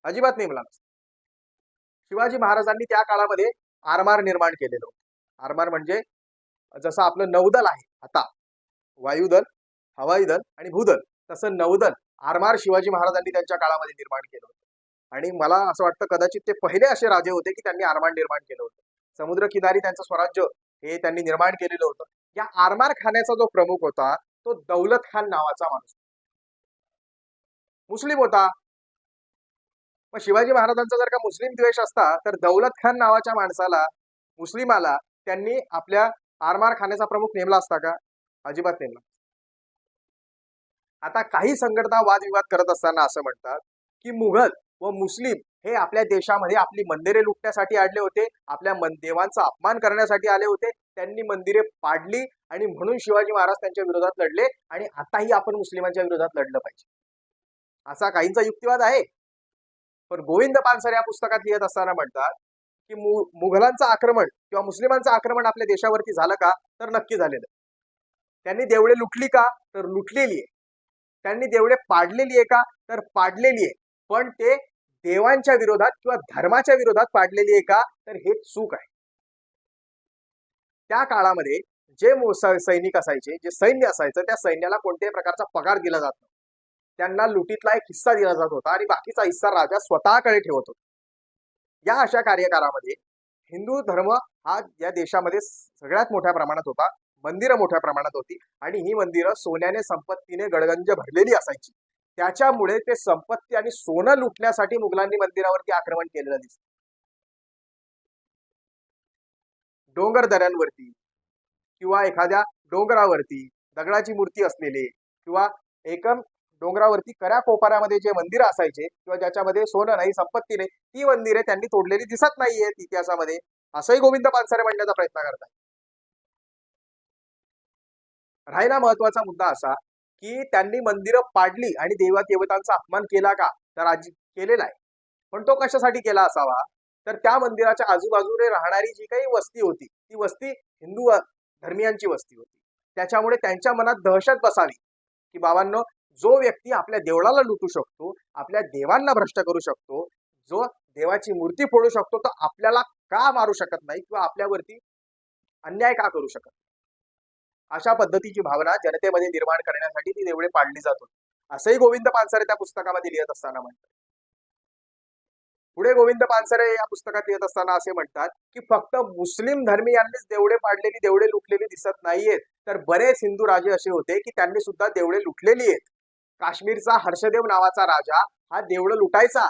अजिबात नेमला नसता. शिवाजी महाराजांनी त्या काळामध्ये आरमार निर्माण केलेलं होतं. आरमार म्हणजे जसं आपलं नौदल आहे आता, वायुदल, हवाई दल आणि भूदल, तसं नौदल आरमार शिवाजी महाराजांनी त्यांच्या काळामध्ये निर्माण केलं होतं. आणि मला असं वाटतं कदाचित ते पहिले असे राजे होते की त्यांनी आरमार निर्माण केलं होतं. समुद्र किनारी त्यांचं स्वराज्य हे त्यांनी निर्माण केलेलं होतं. या आरमार खाण्याचा जो प्रमुख होता तो दौलत खान नावाचा माणूस, मुस्लिम होता. मग शिवाजी महाराजांचा जर का मुस्लिम द्वेष असता तर दौलत खान नावाच्या माणसाला, मुस्लिमाला, त्यांनी आपल्या आरमार खाण्याचा प्रमुख नेमला असता का? अजिबात नेमला. आता काही संघटना वादविवाद करत असताना असं म्हणतात की मुघल व मुस्लिम हे आपल्या देशामध्ये आपली मंदिरे लुटण्यासाठी आले होते, आपल्या देवांचा अपमान करण्यासाठी आले होते, त्यांनी मंदिरे पाडली आणि म्हणून शिवाजी महाराज त्यांच्या विरोधात लढले आणि आताही आपण मुस्लिमांच्या विरोधात लढलं पाहिजे, असा काहींचा युक्तिवाद आहे. पण गोविंद पानसरे या पुस्तकात लिहित असताना म्हणतात की मुघलांचं आक्रमण किंवा मुस्लिमांचं आक्रमण आपल्या देशावरती झालं का? तर नक्की झालेलं. त्यांनी देवळे लुटली का? तर लुटलेली आहे. त्यांनी देवळे पाडलेली आहे का? तर पाडलेली आहे. पण ते देवांच्या विरोधात किंवा धर्माच्या विरोधात पाडलेली आहे का? तर हे चूक आहे. त्या काळामध्ये जे सैनिक असायचे, जे सैन्य असायचं, त्या सैन्याला कोणत्याही प्रकारचा पगार दिला जात नव्हता. त्यांना लुटीतला एक हिस्सा दिला जात होता आणि बाकीचा हिस्सा राजा स्वतःकडे ठेवत होता. या अशा कार्यकारामध्ये हिंदू धर्म हा या देशामध्ये सगळ्यात मोठ्या प्रमाणात होता. मंदिरं मोठ्या प्रमाणात होती आणि ही मंदिरं सोन्याने संपत्तीने गडगंज भरलेली असायची. त्याच्यामुळे ते संपत्ती आणि सोनं लुटण्यासाठी मुघलांनी मंदिरावरती आक्रमण केलेलं दिसतं. डोंगर दऱ्यांवरती किंवा एखाद्या डोंगरावरती दगडाची मूर्ती असलेले किंवा एकम डोंगरावरती कऱ्या कोपाऱ्यामध्ये जे मंदिरं असायचे किंवा ज्याच्यामध्ये सोनं नाही, संपत्ती नाही, ती मंदिरे त्यांनी तोडलेली दिसत नाहीये इतिहासामध्ये, असंही गोविंद पानसरे म्हणण्याचा प्रयत्न करतात. राहिला महत्वाचा मुद्दा असा की त्यांनी मंदिरं पाडली आणि देवा देवतांचा अपमान केला का? तर आजी केलेला आहे. पण तो कशासाठी केला असावा? तर त्या मंदिराच्या आजूबाजूने राहणारी जी काही वस्ती होती ती वस्ती हिंदू धर्मियांची वस्ती होती. त्याच्यामुळे त्यांच्या मनात दहशत बसावी की बाबांनो, जो व्यक्ती आपल्या देवळाला लुटू शकतो, आपल्या देवांना भ्रष्ट करू शकतो, जो देवाची मूर्ती फोडू शकतो, तर आपल्याला का मारू शकत नाही किंवा आपल्यावरती अन्याय का करू शकत? अशा पद्धतीची भावना जनतेमध्ये निर्माण करण्यासाठी ती देवळे पाडली जात होती, असंही गोविंद पानसरे त्या पुस्तकामध्ये लिहित असताना म्हणतात. पुढे गोविंद पानसरे या पुस्तकात लिहित असताना असे म्हणतात की फक्त मुस्लिम धर्मीयांनीच देवळे पाडलेली, देवळे लुटलेली दिसत नाहीयेत, तर बरेच हिंदू राजे असे होते की त्यांनी सुद्धा देवळे लुटलेली आहेत. काश्मीरचा हर्षदेव नावाचा राजा हा देवळं लुटायचा